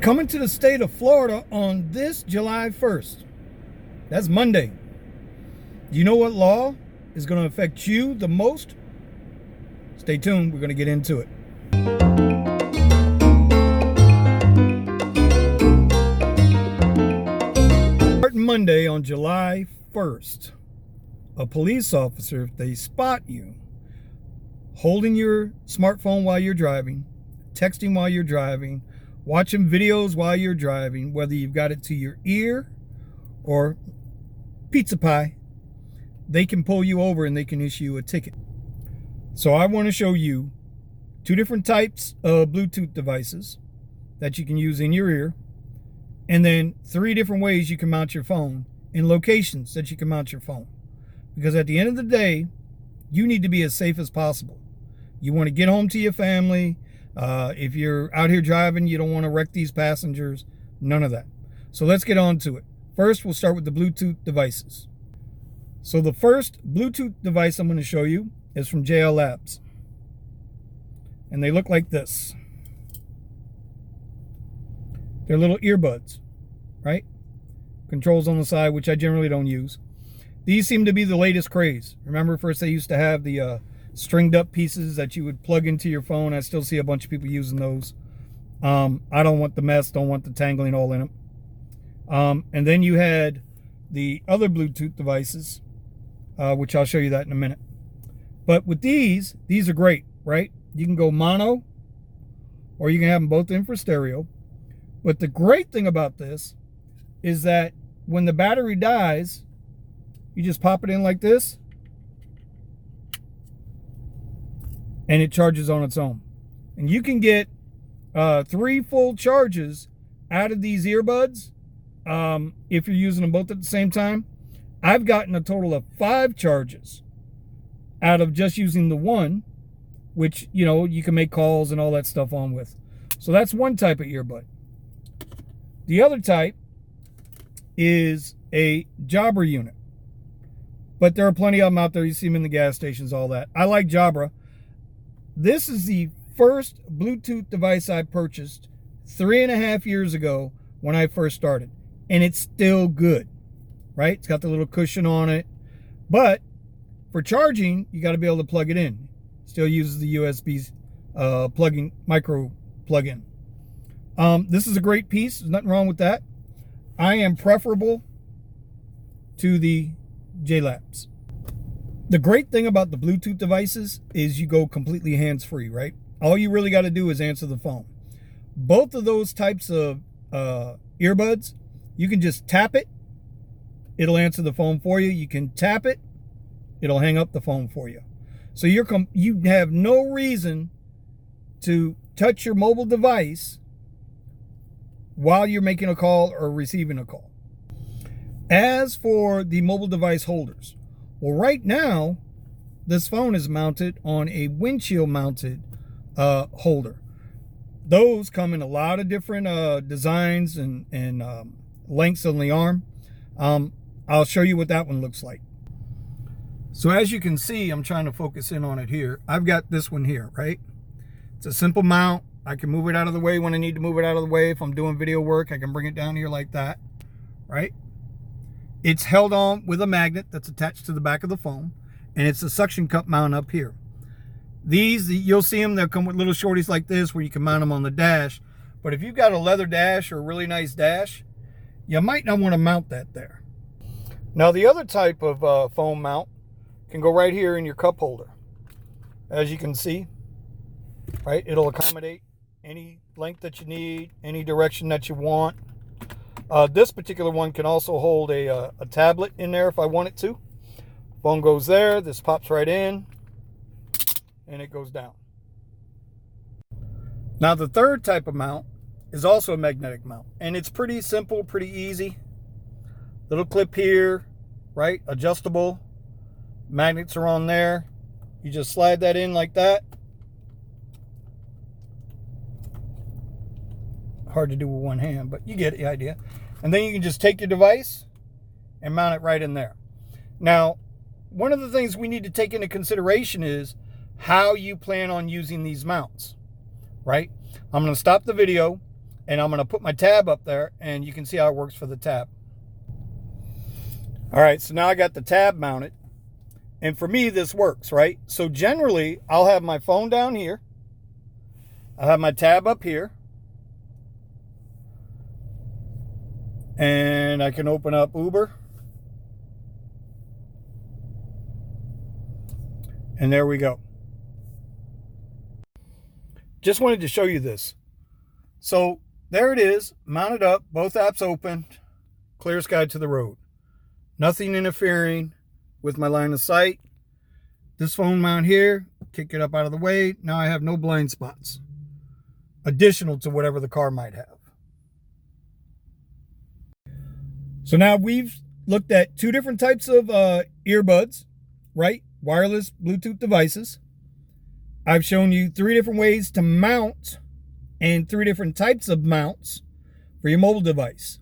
Coming to the state of Florida on this July 1st. That's Monday. Do you know what law is going to affect you the most? Stay tuned. We're going to get into it. Starting Monday on July 1st, a police officer, if they spot you holding your smartphone while you're driving, texting while you're driving, watching videos while you're driving, whether you've got it to your ear or pizza pie, they can pull you over and they can issue you a ticket. So I want to show you two different types of Bluetooth devices that you can use in your ear, and then three different ways you can mount your phone in locations that you can mount your phone. Because at the end of the day, you need to be as safe as possible. You want to get home to your family. If you're out here driving, you don't want to wreck these passengers. None of that. So let's get on to it. First, we'll start with the Bluetooth devices. So the first Bluetooth device I'm going to show you is from JL Labs. And they look like this. They're little earbuds, right? Controls on the side, which I generally don't use. These seem to be the latest craze. Remember, first they used to have the stringed up pieces that you would plug into your phone. I still see a bunch of people using those. I don't want the mess, don't want the tangling all in them. And then you had the other Bluetooth devices, which I'll show you that in a minute. But with these are great, right? You can go mono, or you can have them both in for stereo. But the great thing about this is that when the battery dies, you just pop it in like this, and it charges on its own. And you can get 3 full charges out of these earbuds if you're using them both at the same time. I've gotten a total of 5 charges out of just using the one, which, you know, you can make calls and all that stuff on with. So that's one type of earbud. The other type is a Jabra unit. But there are plenty of them out there. You see them in the gas stations, all that. I like Jabra. This is the first Bluetooth device I purchased 3.5 years ago when I first started. And it's still good, right? It's got the little cushion on it. But for charging, you got to be able to plug it in. Still uses the USB micro plug-in. This is a great piece. There's nothing wrong with that. I am preferable to the JLabs. The great thing about the Bluetooth devices is you go completely hands-free, right? All you really got to do is answer the phone. Both of those types of earbuds, you can just tap it, it'll answer the phone for you. You can tap it, it'll hang up the phone for you. So you have no reason to touch your mobile device while you're making a call or receiving a call. As for the mobile device holders, well, right now, this phone is mounted on a windshield mounted holder. Those come in a lot of different designs and lengths on the arm. I'll show you what that one looks like. So as you can see, I'm trying to focus in on it here. I've got this one here, right? It's a simple mount. I can move it out of the way when I need to move it out of the way. If I'm doing video work, I can bring it down here like that, right? It's held on with a magnet that's attached to the back of the phone, and it's a suction cup mount up here. These, you'll see them, they'll come with little shorties like this where you can mount them on the dash. But if you've got a leather dash or a really nice dash, you might not want to mount that there. Now the other type of phone mount can go right here in your cup holder. As you can see, right, it'll accommodate any length that you need, any direction that you want. This particular one can also hold a tablet in there if I want it to. Phone goes there, this pops right in, and it goes down. Now the third type of mount is also a magnetic mount, and it's pretty simple, pretty easy. Little clip here, right, adjustable. Magnets are on there. You just slide that in like that. Hard to do with one hand, but you get the idea. And then you can just take your device and mount it right in there. Now, one of the things we need to take into consideration is how you plan on using these mounts, right? I'm going to stop the video. And I'm going to put my tab up there, and you can see how it works for the tab. All right, so now I got the tab mounted. And for me, this works, right? So generally, I'll have my phone down here. I'll have my tab up here. And I can open up Uber. And there we go. Just wanted to show you this. So there it is, mounted up, both apps open, clear sky to the road. Nothing interfering with my line of sight. This phone mount here, kick it up out of the way. Now I have no blind spots, additional to whatever the car might have. So now we've looked at two different types of earbuds, right? Wireless Bluetooth devices. I've shown you three different ways to mount and three different types of mounts for your mobile device.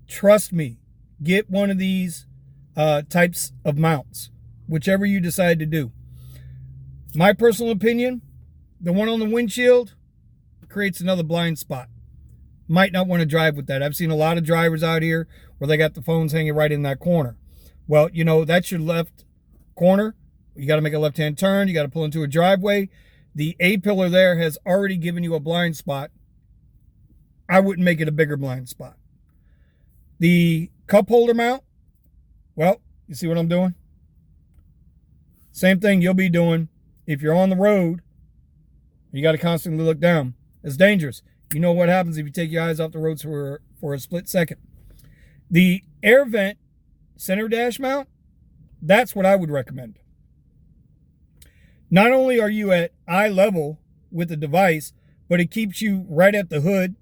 Trust me, get one of these types of mounts, whichever you decide to do. My personal opinion, the one on the windshield creates another blind spot. Might not want to drive with that. I've seen a lot of drivers out here where they got the phones hanging right in that corner. Well, you know, that's your left corner. You got to make a left-hand turn. You got to pull into a driveway. The A-pillar there has already given you a blind spot. I wouldn't make it a bigger blind spot. The cup holder mount, well, you see what I'm doing? Same thing you'll be doing if you're on the road. You got to constantly look down. It's dangerous. You know what happens if you take your eyes off the road for a split second. The air vent center dash mount, that's what I would recommend. Not only are you at eye level with the device, but it keeps you right at the hood.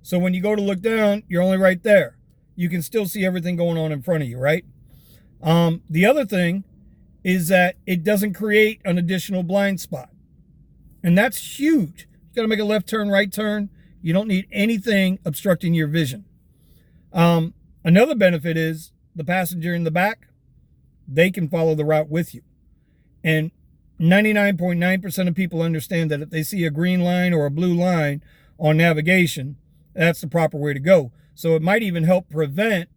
So when you go to look down, you're only right there. You can still see everything going on in front of you, right? The other thing is that it doesn't create an additional blind spot. And that's huge. You got to make a left turn, right turn. You don't need anything obstructing your vision. Another benefit is the passenger in the back, they can follow the route with you. And 99.9% of people understand that if they see a green line or a blue line on navigation, that's the proper way to go. So it might even help prevent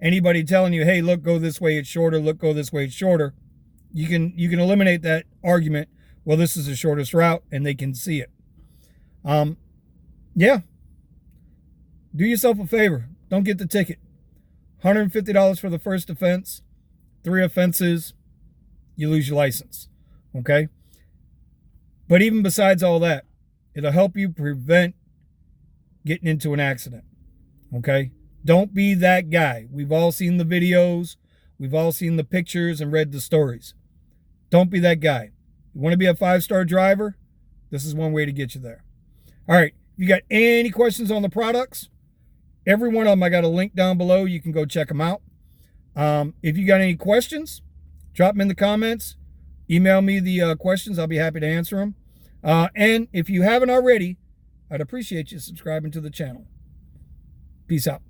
anybody telling you, hey, look, go this way, it's shorter. Look, go this way, it's shorter. You can eliminate that argument. Well, this is the shortest route, and they can see it. Yeah. Do yourself a favor. Don't get the ticket. $150 for the first offense. 3 offenses, you lose your license. Okay? But even besides all that, it'll help you prevent getting into an accident. Okay? Don't be that guy. We've all seen the videos. We've all seen the pictures and read the stories. Don't be that guy. You want to be a 5-star driver? This is one way to get you there. All right. If you got any questions on the products, every one of them I got a link down below. You can go check them out. If you got any questions, drop them in the comments. Email me the questions. I'll be happy to answer them. And if you haven't already, I'd appreciate you subscribing to the channel. Peace out.